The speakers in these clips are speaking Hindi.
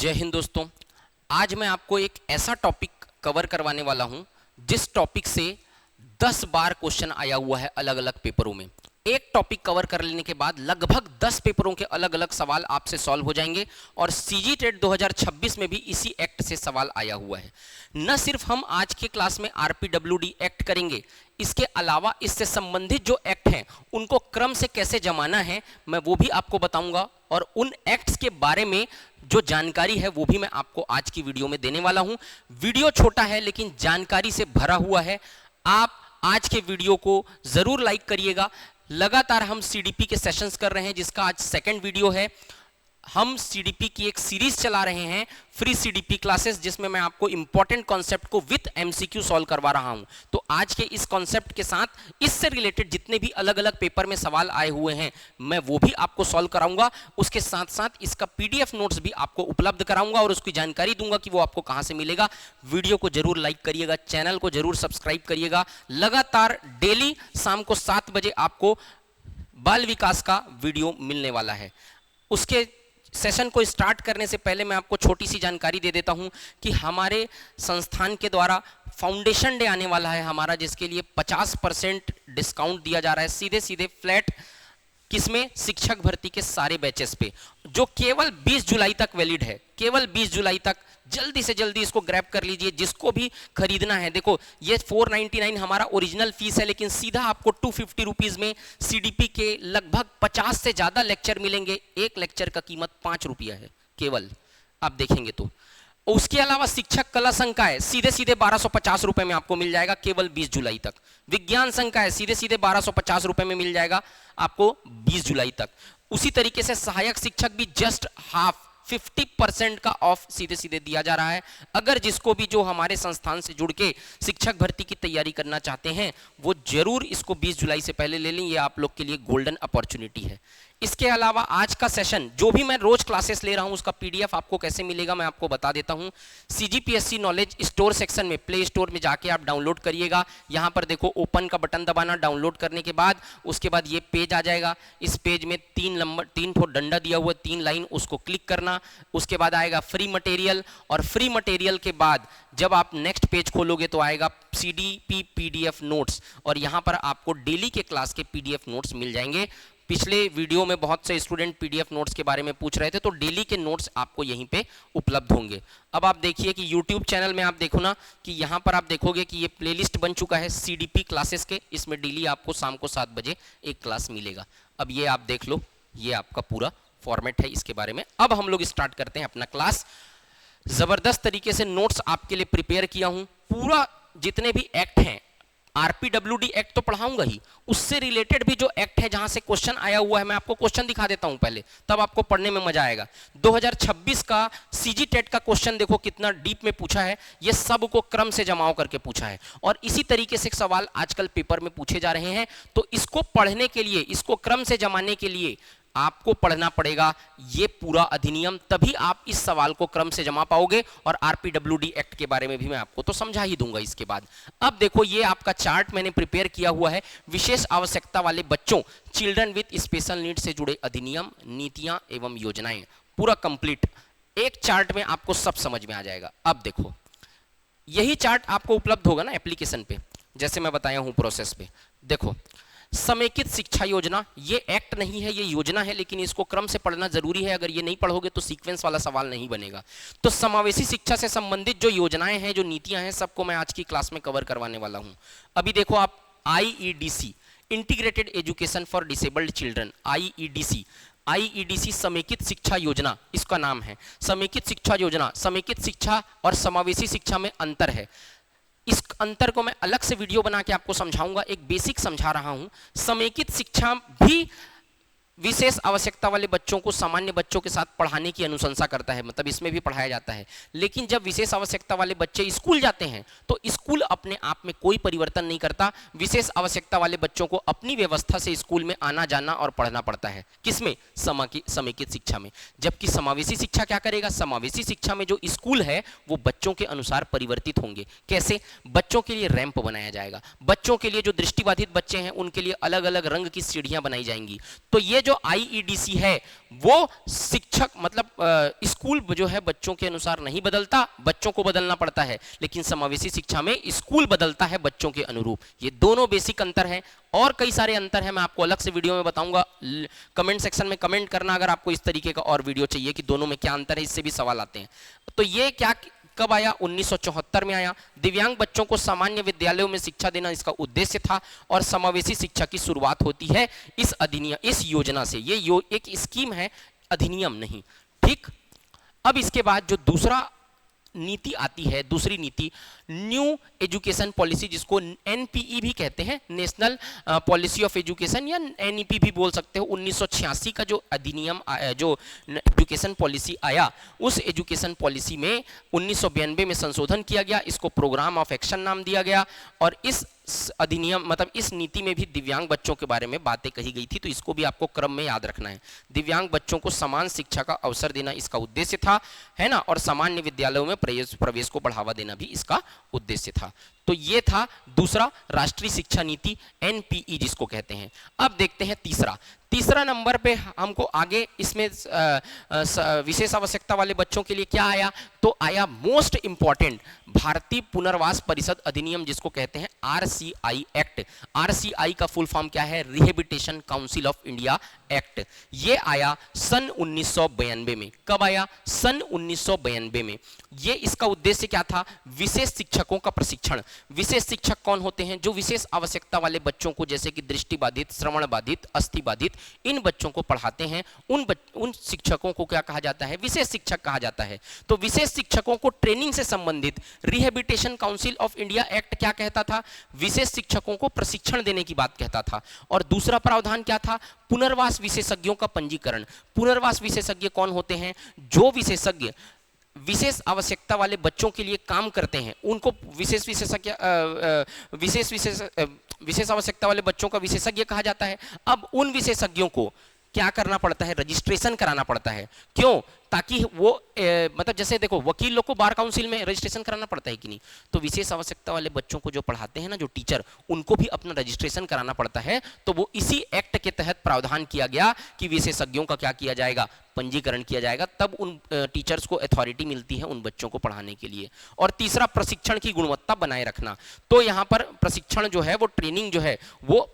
जय हिंद दोस्तों। आज मैं आपको एक ऐसा टॉपिक कवर करवाने वाला हूं जिस टॉपिक से 10 बार क्वेश्चन आया हुआ है अलग अलग पेपरों में। एक टॉपिक कवर कर लेने के बाद लगभग 10 पेपरों के अलग अलग सवाल आपसे सॉल्व हो जाएंगे और सीजी टेट 2026 में भी इसी एक्ट से सवाल आया हुआ है। न सिर्फ हम आज के क्लास में आरपीडब्ल्यूडी एक्ट करेंगे, इसके अलावा इससे संबंधित जो एक्ट हैं उनको क्रम से कैसे जमाना है मैं वो भी आपको बताऊंगा और उन एक्ट्स के बारे में जो जानकारी है वो भी मैं आपको आज की वीडियो में देने वाला हूं। वीडियो छोटा है लेकिन जानकारी से भरा हुआ है। आप आज के वीडियो को जरूर लाइक करिएगा। लगातार हम सीडीपी के सेशंस कर रहे हैं जिसका आज सेकंड वीडियो है। हम सीडीपी की एक सीरीज चला रहे हैं फ्री सीडीपी क्लासेस, जिसमें मैं आपको इंपॉर्टेंट कॉन्सेप्ट को विद एमसीक्यू सॉल्व करवा रहा हूं। तो आज के इस कॉन्सेप्ट के साथ इससे रिलेटेड जितने भी अलग अलग पेपर में सवाल आए हुए हैं मैं वो भी आपको सॉल्व कराऊंगा। उसके साथ साथ इसका पीडीएफ नोट्स भी आपको उपलब्ध कराऊंगा और उसकी जानकारी दूंगा कि वो आपको कहां से मिलेगा। वीडियो को जरूर लाइक करिएगा, चैनल को जरूर सब्सक्राइब करिएगा। लगातार डेली शाम को 7 बजे आपको बाल विकास का वीडियो मिलने वाला है। उसके सेशन को स्टार्ट करने से पहले मैं आपको छोटी सी जानकारी दे देता हूं कि हमारे संस्थान के द्वारा फाउंडेशन डे आने वाला है हमारा, जिसके लिए 50% डिस्काउंट दिया जा रहा है सीधे सीधे फ्लैट। किसमें? शिक्षक भर्ती के सारे बैचेस पे, जो केवल 20 जुलाई तक वैलिड है। केवल 20 जुलाई तक जल्दी से जल्दी इसको ग्रैब कर लीजिए जिसको भी खरीदना है। देखो ये 499 हमारा ओरिजिनल फीस है, लेकिन सीधा आपको 250 रुपीज में सीडीपी के लगभग 50 से ज्यादा लेक्चर मिलेंगे। एक लेक्चर का कीमत 5 रुपया है केवल, आप देखेंगे तो। उसके अलावा शिक्षक कला संकाय सीधे सीधे 1250 रुपए में आपको मिल जाएगा केवल 20 जुलाई तक। विज्ञान संकाय सीधे सीधे 1250 रुपए में मिल जाएगा आपको 20 जुलाई तक। उसी तरीके से सहायक शिक्षक भी जस्ट हाफ 50% का ऑफ सीधे सीधे दिया जा रहा है। अगर जिसको भी जो हमारे संस्थान से जुड़ के शिक्षक भर्ती की तैयारी करना चाहते हैं वो जरूर इसको 20 जुलाई से पहले ले लें। ये आप लोग के लिए गोल्डन अपॉर्चुनिटी है। इसके अलावा आज का सेशन जो भी मैं रोज क्लासेस ले रहा हूं उसका पीडीएफ आपको कैसे मिलेगा मैं आपको बता देता हूं। सीजीपीएससी नॉलेज स्टोर सेक्शन में प्ले स्टोर में जाके आप डाउनलोड करिएगा। यहां पर देखो ओपन का बटन दबाना, डाउनलोड करने के बाद उसके बाद ये पेज आ जाएगा। इस पेज में 3 ठो डंडा दिया हुआ, 3 लाइन, उसको क्लिक करना। उसके बाद आएगा फ्री मटेरियल और फ्री मटेरियल के बाद जब आप नेक्स्ट पेज खोलोगे तो आएगा सीडीपी पीडीएफ नोट्स और यहां पर आपको डेली के क्लास के पीडीएफ नोट्स मिल जाएंगे। पिछले वीडियो में बहुत से स्टूडेंट पीडीएफ नोट्स के बारे में पूछ रहे थे, तो डेली के नोट्स आपको यहीं पे उपलब्ध होंगे। अब आप देखिए कि YouTube चैनल में आप देखो ना कि यहाँ पर आप देखोगे कि ये प्लेलिस्ट बन चुका है सीडीपी क्लासेस के। इसमें डेली आपको शाम को 7 बजे एक क्लास मिलेगा। अब ये आप देख लो, ये आपका पूरा फॉर्मेट है इसके बारे में। अब हम लोग स्टार्ट करते हैं अपना क्लास। जबरदस्त तरीके से नोट्स आपके लिए प्रिपेयर किया हूँ। पूरा जितने भी एक्ट हैं, आरपीडब्ल्यूडी एक्ट तो पढ़ाऊंगा ही, उससे रिलेटेड भी जो एक्ट है जहां से क्वेश्चन आया हुआ है मैं आपको क्वेश्चन दिखा देता हूं पहले, तब आपको पढ़ने में मजा आएगा। 2026 का सीजी टेट का क्वेश्चन देखो कितना डीप में पूछा है। ये सब को क्रम से जमाव करके पूछा है और इसी तरीके से सवाल आजकल पेपर में पूछे जा रहे हैं। तो इसको पढ़ने के लिए, इसको क्रम से जमाने के लिए आपको पढ़ना पड़ेगा ये पूरा अधिनियम, तभी आप इस सवाल को क्रम से जमा पाओगे। और आरपीडब्ल्यूडी एक्ट के बारे में भी मैं आपको तो समझा ही दूंगा इसके बाद। अब देखो ये आपका चार्ट मैंने प्रिपेयर किया हुआ है, विशेष आवश्यकता वाले बच्चों, चिल्ड्रन विद स्पेशल नीड से जुड़े अधिनियम, नीतियां एवं योजनाएं, पूरा कंप्लीट एक चार्ट में आपको सब समझ में आ जाएगा। अब देखो यही चार्ट आपको उपलब्ध होगा ना एप्लीकेशन पे, जैसे मैं बताया हूं प्रोसेस पे। देखो समेकित शिक्षा योजना, ये एक्ट नहीं है, ये योजना है, लेकिन इसको क्रम से पढ़ना जरूरी है। अगर ये नहीं पढ़ोगे तो सीक्वेंस वाला सवाल नहीं बनेगा। तो समावेशी शिक्षा से संबंधित जो योजनाएं हैं, जो नीतियां हैं, सबको मैं आज की क्लास में कवर करवाने वाला हूं। अभी देखो आप आईईडीसी, integrated education for disabled children, आईईडीसी समेकित शिक्षा योजना इसका नाम है। समेकित शिक्षा योजना, समेकित शिक्षा और समावेशी शिक्षा में अंतर है। इस अंतर को मैं अलग से वीडियो बना के आपको समझाऊंगा, एक बेसिक समझा रहा हूं। समेकित शिक्षा भी विशेष आवश्यकता वाले बच्चों को सामान्य बच्चों के साथ पढ़ाने की अनुशंसा करता है, मतलब इसमें भी पढ़ाया जाता है। लेकिन जब विशेष आवश्यकता वाले बच्चे स्कूल जाते हैं तो स्कूल अपने आप में कोई परिवर्तन नहीं करता। विशेष आवश्यकता वाले बच्चों को अपनी व्यवस्था से स्कूल में आना जाना और पढ़ना पड़ता है। किसमें? समेकित शिक्षा में। जबकि समावेशी शिक्षा क्या करेगा? समावेशी शिक्षा में जो स्कूल है वो बच्चों के अनुसार परिवर्तित होंगे। कैसे? बच्चों के लिए रैंप बनाया जाएगा, बच्चों के लिए जो दृष्टिबाधित बच्चे हैं उनके लिए अलग अलग रंग की सीढ़ियां बनाई जाएंगी। तो ये जो आईईडीसी है वो शिक्षक मतलब स्कूल जो है बच्चों के अनुसार नहीं बदलता, बच्चों को बदलना पड़ता है, लेकिन समावेशी शिक्षा में स्कूल बदलता है बच्चों के अनुरूप। ये दोनों बेसिक अंतर है, और कई सारे अंतर है, मैं आपको अलग से वीडियो में बताऊंगा। कमेंट सेक्शन में कमेंट करना अगर आपको इस तरीके का और वीडियो चाहिए कि दोनों में क्या अंतर है, इससे भी सवाल आते हैं। तो ये क्या कब आया? 1974 में आया। दिव्यांग बच्चों को सामान्य विद्यालयों में शिक्षा देना इसका उद्देश्य था, और समावेशी शिक्षा की शुरुआत होती है इस अधिनियम, इस योजना से। ये एक स्कीम है, अधिनियम नहीं, ठीक। अब इसके बाद जो दूसरा नीति आती है, दूसरी नीति न्यू एजुकेशन पॉलिसी, जिसको एनपीई भी कहते हैं, नेशनल पॉलिसी ऑफ एजुकेशन, या एनईपी भी बोल सकते हो। 1986 का जो अधिनियम आया, जो एजुकेशन पॉलिसी आया, उस एजुकेशन पॉलिसी में 1992 में संशोधन किया गया, इसको प्रोग्राम ऑफ एक्शन नाम दिया गया, और इस अधिनियम मतलब इस नीति में भी दिव्यांग बच्चों के बारे में बातें कही गई थी। तो इसको भी आपको क्रम में याद रखना है। दिव्यांग बच्चों को समान शिक्षा का अवसर देना इसका उद्देश्य था, है ना, और सामान्य विद्यालयों में प्रवेश को बढ़ावा देना भी इसका उद्देश्य था। तो ये था दूसरा राष्ट्रीय शिक्षा नीति, एनपीई जिसको कहते हैं। अब देखते हैं तीसरा नंबर पे हमको आगे इसमें विशेष आवश्यकता वाले बच्चों के लिए क्या आया? तो आया मोस्ट इंपॉर्टेंट भारतीय पुनर्वास परिषद अधिनियम, जिसको कहते हैं आरसीआई एक्ट। आरसीआई का फुल फॉर्म क्या है? Rehabilitation council of India act. ये आया सन 1992 में। कब आया? सन 1992 में। ये इसका उद्देश्य क्या था? विशेष शिक्षकों का प्रशिक्षण। विशेष शिक्षक कौन होते हैं? जो विशेष आवश्यकता वाले बच्चों को, जैसे कि दृष्टि बाधित, श्रवण बाधित, अस्थि बाधित, इन बच्चों को पढ़ाते हैं, उन शिक्षकों को क्या कहा जाता है? विशेष शिक्षक कहा जाता है। तो विशेष शिक्षकों को ट्रेनिंग से संबंधित rehabilitation council of India act क्या कहता था? विशेष शिक्षकों को प्रशिक्षण देने की बात कहता था। और दूसरा प्रावधान क्या था? पुनर्वास विशेषज्ञों का पंजीकरण। पुनर्वास विशेषज्ञ कौन होते हैं? जो विशेषज्ञ विशेष आवश्यकता वाले बच्चों के लिए काम करते हैं, उनको विशेष आवश्यकता वाले बच्चों का विशेषज्ञ कहा जाता है। अब उन विशेषज्ञों को क्या करना पड़ता है? रजिस्ट्रेशन कराना पड़ता है। क्यों? ताकि वो मतलब जैसे देखो, वकील लोग को बार काउंसिल में रजिस्ट्रेशन कराना पड़ता है कि नहीं? तो विशेष आवश्यकता वाले बच्चों को जो पढ़ाते हैं ना, जो टीचर, उनको भी अपना रजिस्ट्रेशन कराना पड़ता है। तो वो इसी एक्ट के तहत प्रावधान किया गया कि विशेषज्ञों का क्या किया जाएगा? पंजीकरण किया जाएगा। तब उन टीचर्स को अथॉरिटी मिलती है उन बच्चों को पढ़ाने के लिए। और तीसरा, प्रशिक्षण की गुणवत्ता बनाए रखना। तो यहाँ पर प्रशिक्षण जो है, वो ट्रेनिंग जो है, वो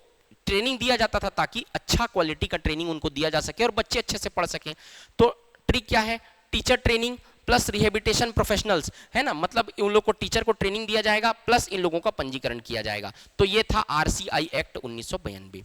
ट्रेनिंग दिया जाता था ताकि अच्छा क्वालिटी का ट्रेनिंग उनको दिया जा सके और बच्चे अच्छे से पढ़ सकें। तो ट्रिक क्या है? Teacher training plus rehabilitation professionals, है ना, मतलब इन लोगों को, टीचर को ट्रेनिंग दिया जाएगा प्लस इन लोगों का पंजीकरण किया जाएगा। तो ये था आरसीआई एक्ट 1992।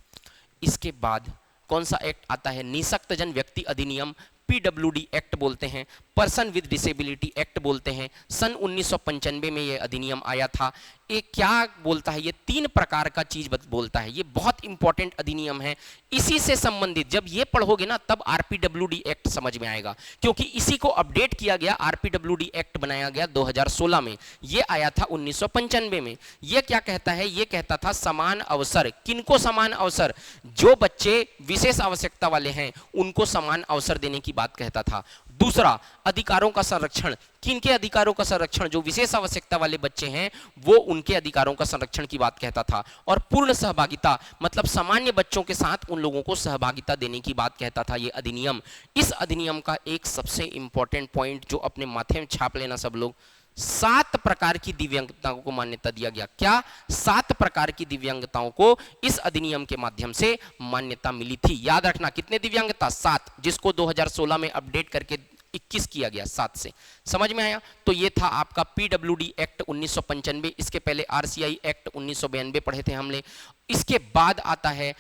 इसके बाद कौन सा एक्ट आता है? निःशक्तजन व्यक्ति अधिनियम, पीडब्ल्यूडी एक्ट बोलते हैं, पर्सन विद डिसेबिलिटी एक्ट बोलते हैं। सन 1995 में ये अधिनियम आया था। ये क्या बोलता है? ये 3 प्रकार का चीज बोलता है। ये बहुत इंपॉर्टेंट अधिनियम है। इसी से संबंधित जब ये पढ़ोगे ना, तब आरपीडब्ल्यूडी एक्ट समझ में आएगा, क्योंकि इसी को अपडेट किया गया। आरपीडब्ल्यूडी एक्ट बनाया गया 2016 में। ये आया था 1995 में। ये क्या कहता है? ये कहता था समान अवसर। किनको समान अवसर? जो बच्चे विशेष आवश्यकता वाले हैं उनको समान अवसर देने की बात कहता था। दूसरा, अधिकारों का संरक्षण। किनके अधिकारों का संरक्षण? जो विशेष आवश्यकता वाले बच्चे हैं, वो उनके अधिकारों का संरक्षण की बात कहता था। और पूर्ण सहभागिता, मतलब सामान्य बच्चों के साथ उन लोगों को सहभागिता देने की बात कहता था ये अधिनियम। इस अधिनियम का एक सबसे इंपॉर्टेंट पॉइंट जो अपने माथे में छाप लेना सब लोग, 7 प्रकार की दिव्यांगताओं को मान्यता दिया गया। क्या? 7 प्रकार की दिव्यांगताओं को इस अधिनियम के माध्यम से मान्यता मिली थी। याद रखना, कितने दिव्यांगता? 7, जिसको 2016 में अपडेट करके 21 किया गया, 7 से। समझ में आया? तो ये था आपका पीडब्ल्यूडी एक्ट 1995। इसके पहले आरसीआई एक्ट 1992 पढ़े थे हमने। इसके बाद आता है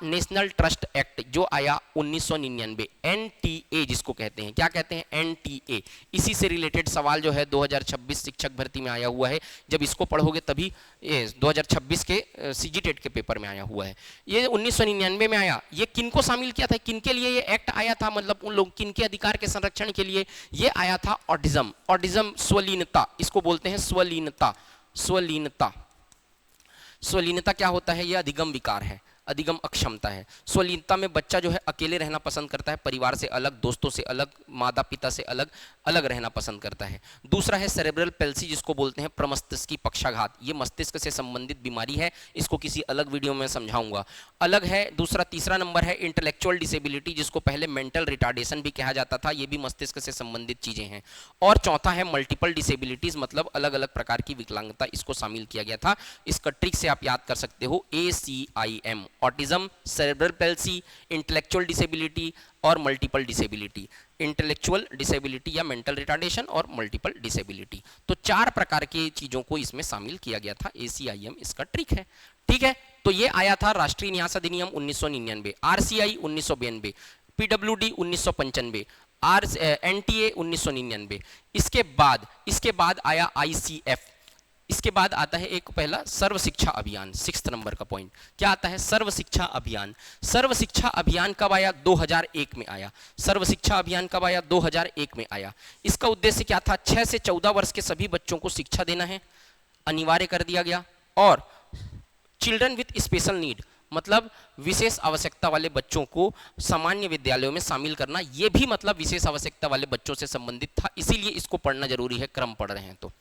नेशनल ट्रस्ट एक्ट, जो आया 1999, एनटीए जिसको कहते हैं। क्या कहते हैं? एनटीए। इसी से रिलेटेड सवाल जो है 2026 शिक्षक भर्ती में आया हुआ है। जब इसको पढ़ोगे तभी 2026 के सीजीटेट के पेपर में आया हुआ है। ये 1999 में आया। ये किनको शामिल किया था? किनके लिए ये एक्ट आया था? मतलब उन लोग किनके अधिकार के संरक्षण के लिए ये आया था? ऑटिज्म, स्वलीनता, इसको बोलते हैं स्वलीनता। स्वलीनता क्या होता है? यह अधिगम विकार है। अधिगम अक्षमता है। स्वलीनता में बच्चा जो है अकेले रहना पसंद करता है, परिवार से अलग, दोस्तों से अलग, माता पिता से अलग अलग रहना पसंद करता है। दूसरा है सेरेब्रल पैल्सी, जिसको बोलते हैं प्रमस्तिष्की पक्षाघात। ये मस्तिष्क से संबंधित बीमारी है, इसको किसी अलग वीडियो में समझाऊंगा, अलग है। दूसरा, तीसरा नंबर है इंटेलेक्चुअल डिसेबिलिटी, जिसको पहले मेंटल रिटार्डेशन भी कहा जाता था, ये भी मस्तिष्क से संबंधित चीजें हैं। और चौथा है मल्टीपल डिसेबिलिटीज, मतलब अलग अलग प्रकार की विकलांगता, इसको शामिल किया गया था। इसका ट्रिक से आप याद कर सकते हो ACIM, autism, cerebral palsy, intellectual disability और मल्टीपल डिसेबिलिटी। इंटेलेक्चुअल डिसेबिलिटी या मेंटल रिटार्डेशन और मल्टीपल डिसेबिलिटी, तो 4 प्रकार की चीजों को इसमें शामिल किया गया था। ACIM इसका ट्रिक है, ठीक है। तो ये आया था राष्ट्रीय न्यास अधिनियम 1999, RCI 1992, PWD 1995, NTA 1999। इसके बाद आया ICF। इसके बाद आता है एक पहला सर्व शिक्षा अभियान, 6 नंबर का पॉइंट क्या आता है, सर्व शिक्षा अभियान। सर्व शिक्षा अभियान कब आया, 2001 में आया। सर्व शिक्षा अभियान कब आया, 2001 में आया। इसका उद्देश्य क्या था, 6 से 14 वर्ष के सभी बच्चों को शिक्षा देना है, अनिवार्य कर दिया गया। और चिल्ड्रन विथ स्पेशल नीड, मतलब विशेष आवश्यकता वाले बच्चों को सामान्य विद्यालयों में शामिल करना, यह भी मतलब विशेष आवश्यकता वाले बच्चों से संबंधित था, इसीलिए इसको पढ़ना जरूरी है, क्रम पढ़ रहे हैं तो।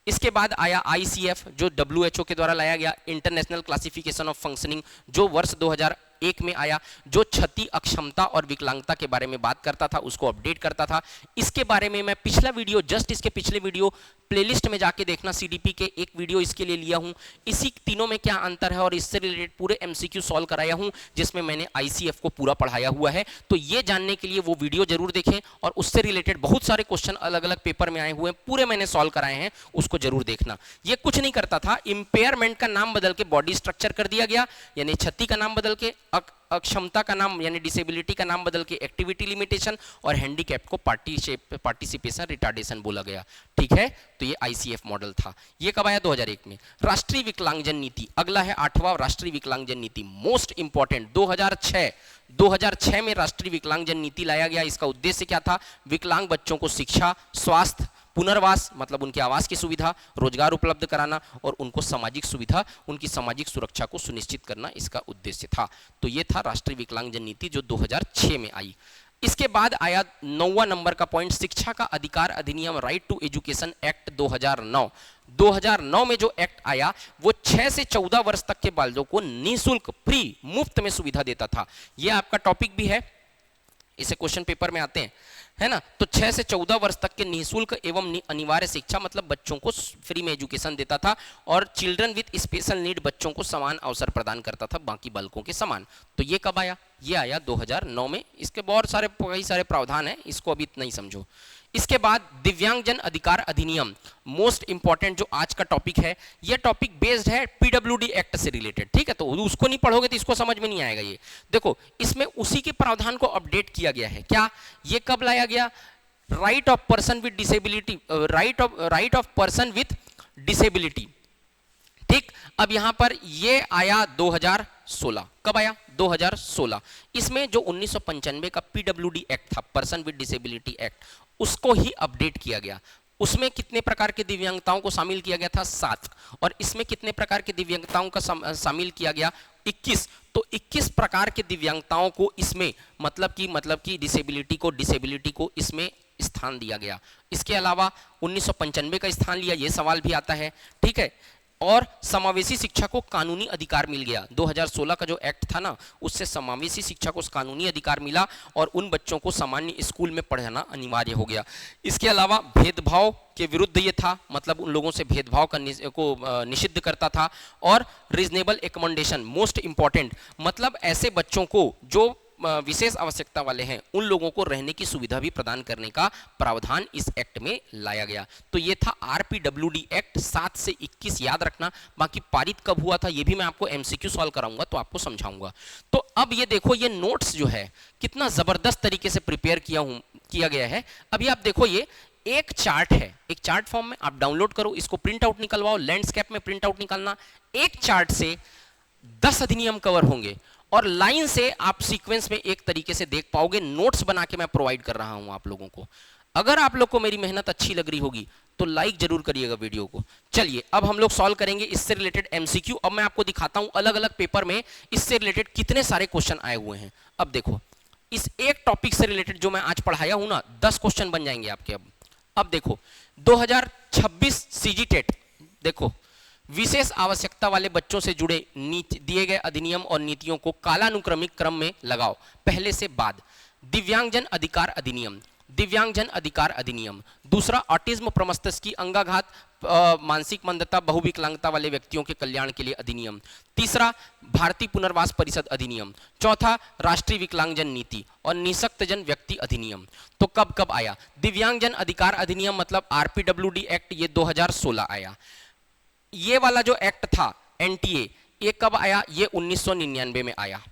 इसके बाद आया ICF, जो WHO के द्वारा लाया गया, इंटरनेशनल क्लासिफिकेशन ऑफ फंक्शनिंग, जो वर्ष 2001 में आया, जो क्षति, अक्षमता और विकलांगता के बारे में बात करता था, उसको अपडेट करता था। इसके बारे में मैं पिछला वीडियो, जस्ट इसके पिछले वीडियो प्लेलिस्ट में जाके देखना, CDP के एक वीडियो इसके लिए लिया हूं, इसी तीनों में क्या अंतर है और इससे रिलेटेड पूरे MCQ सॉल्व कराया हूं, जिसमें मैंने ICF को पूरा पढ़ाया हुआ है। तो ये जानने के लिए वो वीडियो जरूर देखें, और उससे रिलेटेड बहुत सारे क्वेश्चन अलग अलग पेपर में आए हुए हैं, पूरे मैंने सॉल्व कराए हैं, उसको जरूर देखना। ये कुछ नहीं करता था, इंपेयरमेंट का नाम बदल के बॉडी स्ट्रक्चर कर दिया गया, यानी क्षति का नाम बदल के अक्षमता का नाम यानी डिसेबिलिटी का नाम बदल के एक्टिविटी लिमिटेशन, और हैंडीकैप को पार्टिसिपेशन रिटार्डेशन बोला गया, ठीक है। तो ये ICF मॉडल था। ये कब आया, 2001 में। राष्ट्रीय विकलांगजन नीति, अगला है 8वां राष्ट्रीय विकलांगजन नीति, मोस्ट इंपॉर्टेंट, 2006 में राष्ट्रीय विकलांगजन नीति लाया गया। इसका उद्देश्य क्या था, विकलांग बच्चों को शिक्षा, स्वास्थ्य, पुनर्वास मतलब उनके आवास की सुविधा, रोजगार उपलब्ध कराना और उनको सामाजिक सुविधा, उनकी सामाजिक सुरक्षा को सुनिश्चित करना, इसका उद्देश्य था। तो ये था राष्ट्रीय विकलांगजन नीति, जो 2006 में आई। इसके बाद आया 9वां नंबर का पॉइंट, शिक्षा का अधिकार अधिनियम, राइट टू एजुकेशन एक्ट 2009। 2009 में जो एक्ट आया वो 6 से 14 वर्ष तक के बालकों को निःशुल्क, फ्री, मुफ्त में सुविधा देता था। यह आपका टॉपिक भी है, इसे क्वेश्चन पेपर में आते हैं, है ना। तो 6 से 14 वर्ष तक के निःशुल्क एवं अनिवार्य शिक्षा, मतलब बच्चों को फ्री में एजुकेशन देता था, और चिल्ड्रन विथ स्पेशल नीड बच्चों को समान अवसर प्रदान करता था बाकी बालकों के समान। तो ये कब आया, ये आया 2009 में। इसके बहुत सारे कई सारे प्रावधान हैं, इसको अभी नहीं समझो। इसके बाद दिव्यांगजन अधिकार अधिनियम, मोस्ट इंपॉर्टेंट, जो आज का टॉपिक है। यह टॉपिक बेस्ड है PWD एक्ट से रिलेटेड, ठीक है। तो उसको नहीं पढ़ोगे तो इसको समझ में नहीं आएगा। ये देखो, इसमें उसी के प्रावधान को अपडेट किया गया है। क्या, ये कब लाया गया, right of person with disability, right of person with disability, ठीक। अब यहां पर ये आया 2016, कब आया, 2016। इसमें जो 1995 का PWD एक्ट था, पर्सन विद डिसेबिलिटी एक्ट, उसको ही अपडेट किया गया। उसमें कितने प्रकार के दिव्यांगताओं को शामिल किया गया था, 7, और इसमें कितने प्रकार के दिव्यांगताओं का शामिल किया गया, 21। तो 21 प्रकार के दिव्यांगताओं को इसमें मतलब कि डिसेबिलिटी को इसमें स्थान दिया गया। इसके अलावा 1995 का स्थान लिया, यह सवाल भी आता है, ठीक है। और समावेशी शिक्षा को कानूनी अधिकार मिल गया। 2016 का जो एक्ट था ना, उससे समावेशी शिक्षा को कानूनी अधिकार मिला और उन बच्चों को सामान्य स्कूल में पढ़ाना अनिवार्य हो गया। इसके अलावा भेदभाव के विरुद्ध ये था, मतलब उन लोगों से भेदभाव को निषिद्ध करता था। और रीजनेबल एकमोडेशन, मोस्ट इंपॉर्टेंट, मतलब ऐसे बच्चों को जो विशेष आवश्यकता वाले हैं, उन लोगों को रहने की सुविधा भी प्रदान करने का प्रावधान इस एक्ट में लाया गया। तो ये था RPWD एक्ट 7 से 21, याद रखना। बाकी पारित कब हुआ था ये भी मैं आपको MCQ सॉल्व कराऊंगा, तो आपको समझाऊंगा। तो अब ये देखो, ये नोट्स जो है कितना जबरदस्त तरीके से प्रिपेयर किया गया है। अभी आप देखो, ये एक चार्ट है, एक चार्ट फॉर्म में आप डाउनलोड करो, इसको प्रिंट आउट निकलवाओ, लैंडस्केप में प्रिंट आउट निकालना। एक चार्ट से 10 अधिनियम कवर होंगे और लाइन से आप सीक्वेंस में एक तरीके से देख पाओगे। नोट्स बना के मैं प्रोवाइड कर रहा हूं आप लोगों को। अगर आप लोग को मेरी मेहनत अच्छी लग रही होगी तो लाइक जरूर करिएगा वीडियो को। चलिए अब हम लोग सॉल्व करेंगे इससे रिलेटेड एमसीक्यू। अब मैं आपको दिखाता हूं अलग अलग पेपर में इससे रिलेटेड कितने सारे क्वेश्चन आए हुए हैं। अब देखो इस एक टॉपिक से रिलेटेड जो मैं आज पढ़ाया हूं ना 10 क्वेश्चन बन जाएंगे आपके। अब देखो 2026 सीजी टेट, देखो विशेष आवश्यकता वाले बच्चों से जुड़े दिए गए अधिनियम और नीतियों को कालानुक्रमिक क्रम में लगाओ, पहले से बाद। दिव्यांगजन अधिकार अधिनियम, दिव्यांगजन अधिकार अधिनियम। दूसरा ऑटिज्म प्रमस्तिष्की अंगाघात मानसिक मंदता बहुविकलांगता वाले व्यक्तियों के कल्याण के लिए अधिनियम। तीसरा भारतीय पुनर्वास परिषद अधिनियम। चौथा राष्ट्रीय विकलांगजन नीति और निःशक्तजन व्यक्ति अधिनियम। तो कब कब आया दिव्यांगजन अधिकार अधिनियम, मतलब आरपीडब्ल्यूडी एक्ट, ये 2016 आया। ये वाला जो एक्ट था एनटीए, ये कब आया, ये 1999 में आया।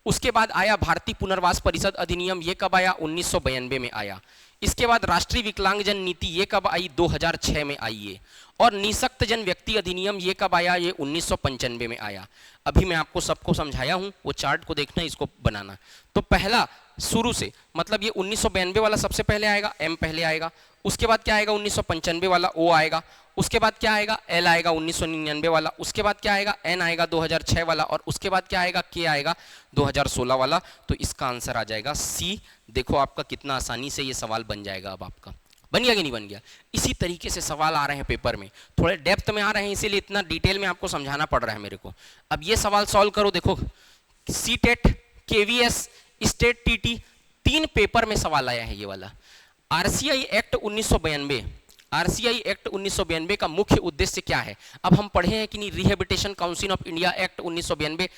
उसके बाद आया भारतीय पुनर्वास परिषद अधिनियम, ये कब आया, 1992 में आया। इसके बाद राष्ट्रीय विकलांगजन नीति, ये कब आई, 2006 में आई ये। और निःशक्तजन व्यक्ति अधिनियम, ये कब आया, ये 1995 में आया। अभी मैं आपको सबको समझाया हूं, वो चार्ट को देखना, इसको बनाना। तो पहला शुरू से, मतलब ये 1992 वाला सबसे पहले आएगा, एम पहले आएगा। उसके बाद क्या आएगा, 1995 वाला ओ आएगा। उसके बाद क्या आएगा, एल आएगा 1999 वाला। उसके बाद क्या आएगा, एन आएगा 2006 वाला। और उसके बाद क्या आएगा, के आएगा 2016 वाला। तो इसका आंसर आ जाएगा सी। देखो आपका कितना आसानी से ये सवाल बन जाएगा। अब आपका बन गया कि नहीं बन गया। इसी तरीके से सवाल आ रहे हैं पेपर में, थोड़े डेप्थ में आ रहे हैं, इसीलिए इतना डिटेल में आपको समझाना पड़ रहा है मेरे को। अब ये सवाल सॉल्व करो। देखो C TET, KVS, state TT, 3 paper में सवाल आया है ये वाला। आरसीआई एक्ट 1992, आरसीआई एक्ट 1992 का मुख्य उद्देश्य क्या है। अब हम पढ़े हैं कि नहीं, rehabilitation council of India act 1992,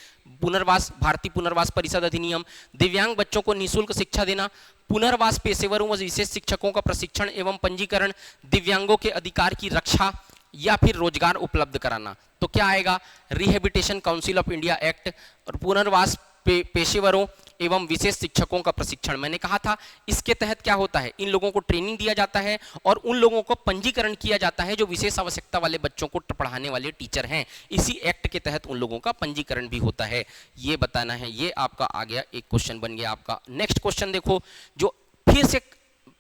पुनर्वास, भारतीय पुनर्वास परिषद अधिनियम, दिव्यांग बच्चों को निःशुल्क शिक्षा देना, पुनर्वास पेशेवरों व विशेष शिक्षकों का प्रशिक्षण एवं पंजीकरण, दिव्यांगों के अधिकार की रक्षा या फिर रोजगार उपलब्ध कराना। तो क्या आएगा, rehabilitation council of India act और पुनर्वास पेशेवरों एवं विशेष शिक्षकों का प्रशिक्षण। मैंने कहा था इसके तहत क्या होता है, इन लोगों को ट्रेनिंग दिया जाता है और उन लोगों को पंजीकरण किया जाता है जो विशेष आवश्यकता वाले बच्चों को पढ़ाने वाले टीचर हैं। इसी एक्ट के तहत उन लोगों का पंजीकरण भी होता है, ये बताना है। ये आपका आ गया, एक क्वेश्चन बन गया आपका। नेक्स्ट क्वेश्चन देखो जो फिर से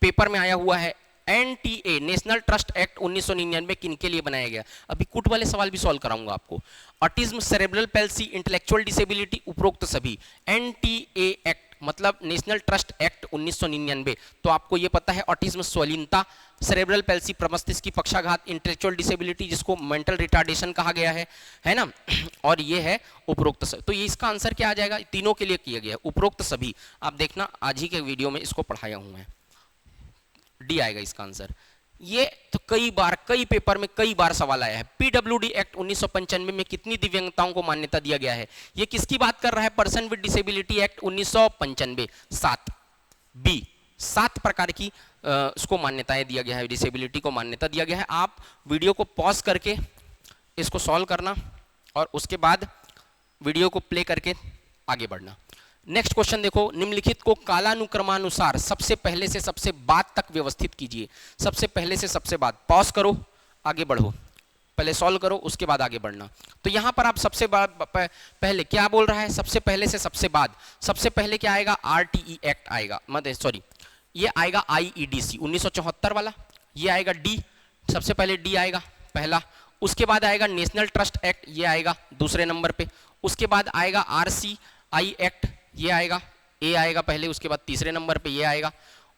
पेपर में आया हुआ है, एनटीए नेशनल ट्रस्ट एक्ट 1999 किनके लिए बनाया गया। अभी कुट वाले सवाल भी सॉल्व कराऊंगा आपको। Autism, cerebral palsy, intellectual disability, उपरोक्त सभी। एनटीए एक्ट मतलब नेशनल ट्रस्ट एक्ट 1999। तो आपको ये पता है ऑटिज्म स्वलीनता, सेरेब्रल पैल्सी प्रमस्तिष्क की पक्षाघात, इंटेलेक्चुअल डिसेबिलिटी जिसको मेंटल रिटार्डेशन कहा गया है ना, और ये है उपरोक्त सभी। तो ये इसका आंसर क्या आ जाएगा, तीनों के लिए किया गया उपरोक्त सभी। आप देखना आज ही के वीडियो में इसको पढ़ाया हूं मैं, डी आएगा इसका आंसर। ये तो कई बार कई पेपर में कई बार सवाल आया है। पीडब्ल्यूडी एक्ट 1995 में कितनी दिव्यांगताओं को मान्यता दिया गया है। ये किसकी बात कर रहा है, person with disability act 1995, 7 B, 7 प्रकार की उसको मान्यताएं दिया गया है, डिसेबिलिटी को मान्यता दिया गया है। आप वीडियो को पॉज करके इसको सॉल्व करना और उसके बाद वीडियो को प्ले करके आगे बढ़ना। नेक्स्ट क्वेश्चन देखो, निम्नलिखित को कालानुक्रमानुसार सबसे पहले से सबसे बाद तक व्यवस्थित कीजिए। सबसे पहले से सबसे बाद, पॉज करो आगे बढ़ो, पहले सॉल्व करो उसके बाद आगे बढ़ना। तो यहां पर आप सबसे पहले क्या बोल रहा है, सबसे पहले से सबसे बाद। सबसे पहले क्या आएगा, आरटीई एक्ट आएगा, मतलब सॉरी ये आएगा आईईडीसी 1974 वाला, ये आएगा डी, सबसे पहले डी आएगा पहला। उसके बाद आएगा नेशनल ट्रस्ट एक्ट, ये आएगा दूसरे नंबर पे। उसके बाद आएगा आरसीआई एक्ट, ये आएगा, ए आएगा पहले, उसके बाद तीसरे नंबर पे ये आएगा।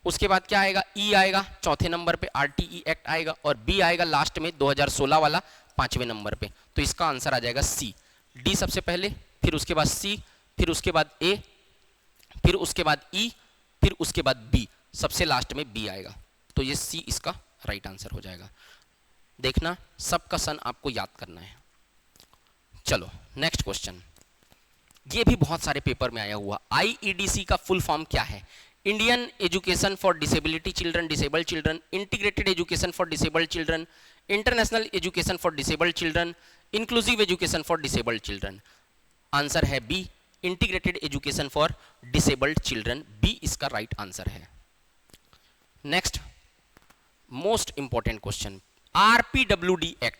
उसके बाद क्या आएगा, ई आएगा चौथे नंबर पे, आरटीई एक्ट आएगा, और बी आएगा लास्ट में 2016 वाला 5वें नंबर पे। तो इसका आंसर आ जाएगा सी। डी सबसे पहले, फिर उसके बाद सी, फिर उसके बाद ए, फिर उसके बाद ई, फिर उसके बाद बी, सबसे लास्ट में बी आएगा। तो ये सी इसका राइट आंसर हो जाएगा। देखना सबका सन आपको याद करना है। चलो नेक्स्ट क्वेश्चन, ये भी बहुत सारे पेपर में आया हुआ। आईईडीसी का फुल फॉर्म क्या है, Indian education for disability children, disabled children, integrated education for disabled children, international education for disabled children, inclusive education for disabled children. Answer है B, integrated education for disabled children, B इसका राइट आंसर है। Next most important question, RPWD act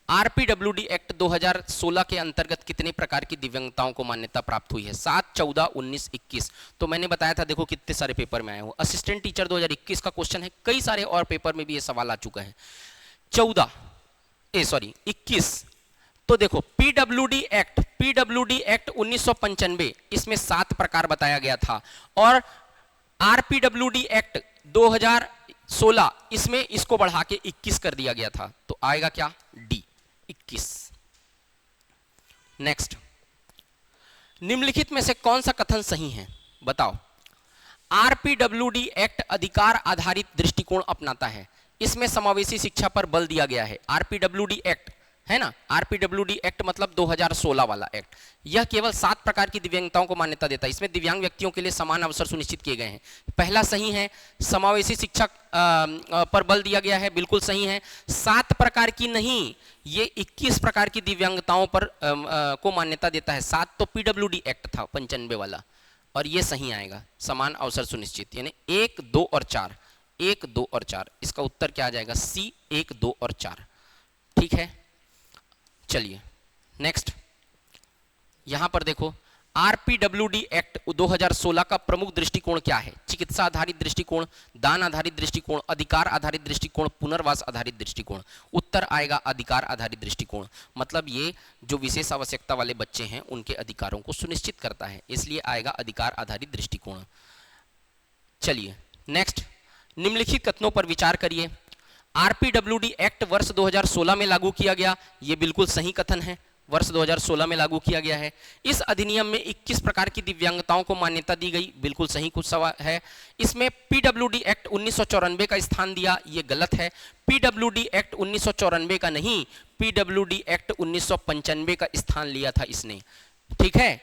RPWD act 2016 के अंतर्गत कितने प्रकार की दिव्यांगताओं को मान्यता प्राप्त हुई है? 7, 14, 19, 21। तो मैंने बताया था, देखो कितने सारे पेपर में आए हो। असिस्टेंट टीचर 2021 का क्वेश्चन है, कई सारे और पेपर में भी ये सवाल आ चुका है। 21। तो देखो पीडब्ल्यूडी एक्ट 1995, इसमें 7 प्रकार बताया गया था, और आरपीडब्ल्यूडी एक्ट 2016 इसमें इसको बढ़ा के 21 कर दिया गया था। तो आएगा क्या? डी, 21। नेक्स्ट, निम्नलिखित में से कौन सा कथन सही है? बताओ। आरपीडब्ल्यूडी एक्ट अधिकार आधारित दृष्टिकोण अपनाता है, इसमें समावेशी शिक्षा पर बल दिया गया है। आरपीडब्ल्यूडी एक्ट है ना, आरपीडब्ल्यूडी एक्ट मतलब 2016 वाला एक्ट, यह केवल 7 प्रकार की दिव्यांगताओं को मान्यता देता है। इसमें दिव्यांग व्यक्तियों के लिए समान अवसर सुनिश्चित किए गए हैं। पहला सही है, समावेशी शिक्षा पर बल दिया गया है, बिल्कुल सही है। 7 प्रकार की नहीं, ये 21 प्रकार की दिव्यांगताओं पर को मान्यता देता है। 7 तो पीडब्ल्यूडी एक्ट था 95 वाला, और ये सही आएगा, समान अवसर सुनिश्चित, यानी 1, 2 और 4। 1, 2 और 4, इसका उत्तर क्या आ जाएगा? सी, 1, 2 और 4। ठीक है, चलिए नेक्स्ट। यहां पर देखो, आरपीडब्ल्यूडी एक्ट 2016 का प्रमुख दृष्टिकोण क्या है? चिकित्सा आधारित दृष्टिकोण, दान आधारित दृष्टिकोण, अधिकार आधारित दृष्टिकोण, पुनर्वास आधारित दृष्टिकोण। उत्तर आएगा अधिकार आधारित दृष्टिकोण। मतलब ये जो विशेष आवश्यकता वाले बच्चे हैं उनके अधिकारों को सुनिश्चित करता है, इसलिए आएगा अधिकार आधारित दृष्टिकोण। चलिए नेक्स्ट, निम्नलिखित कथनों पर विचार करिए। आरपीडब्ल्यूडी एक्ट वर्ष 2016 में लागू किया गया, यह बिल्कुल सही कथन है, वर्ष 2016 में लागू किया गया है। इस अधिनियम में 21 प्रकार की दिव्यांगताओं को मान्यता दी गई, बिल्कुल सही कुछ सवाल है। इसमें पीडब्ल्यूडी एक्ट 1994 का स्थान दिया, यह गलत है। पीडब्ल्यूडी एक्ट 1994 का नहीं, पीडब्ल्यूडी एक्ट 1995 का स्थान लिया था इसने। ठीक है,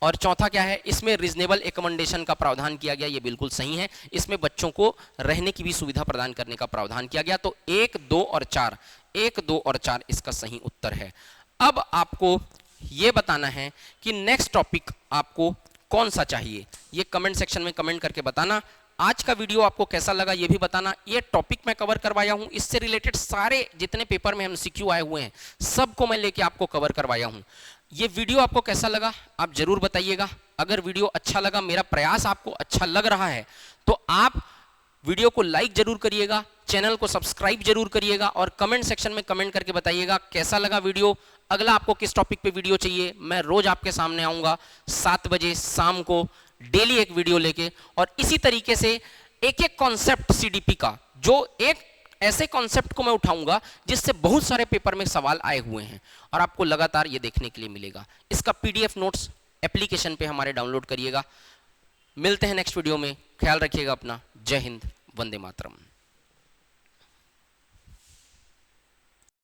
और चौथा क्या है? इसमें रीजनेबल एकमेंडेशन का प्रावधान किया गया, ये बिल्कुल सही है। इसमें बच्चों को रहने की भी सुविधा प्रदान करने का प्रावधान किया गया। तो 1, 2 और 4, 1, 2 और 4 इसका सही उत्तर है। अब आपको ये बताना है कि नेक्स्ट टॉपिक आपको कौन सा चाहिए, ये कमेंट सेक्शन में कमेंट करके बताना। आज का वीडियो आपको कैसा लगा ये भी बताना। ये टॉपिक मैं कवर करवाया हूं, इससे रिलेटेड सारे जितने पेपर में MCQ आए हुए हैं सबको मैं लेके आपको कवर करवाया हूं। ये वीडियो आपको कैसा लगा आप जरूर बताइएगा। अगर वीडियो अच्छा लगा, मेरा प्रयास आपको अच्छा लग रहा है, तो आप वीडियो को लाइक जरूर करिएगा, चैनल को सब्सक्राइब जरूर करिएगा, और कमेंट सेक्शन में कमेंट करके बताइएगा कैसा लगा वीडियो। अगला आपको किस टॉपिक पे वीडियो चाहिए, मैं रोज आपके सामने आऊंगा 7 बजे शाम को, डेली एक वीडियो लेके। और इसी तरीके से एक एक कॉन्सेप्ट CDP का, जो एक ऐसे कॉन्सेप्ट को मैं उठाऊंगा जिससे बहुत सारे पेपर में सवाल आए हुए हैं, और आपको लगातार ये देखने के लिए मिलेगा। इसका PDF नोट्स एप्लीकेशन पे हमारे डाउनलोड करिएगा। मिलते हैं नेक्स्ट वीडियो में, ख्याल रखिएगा अपना। जय हिंद, वंदे मातरम।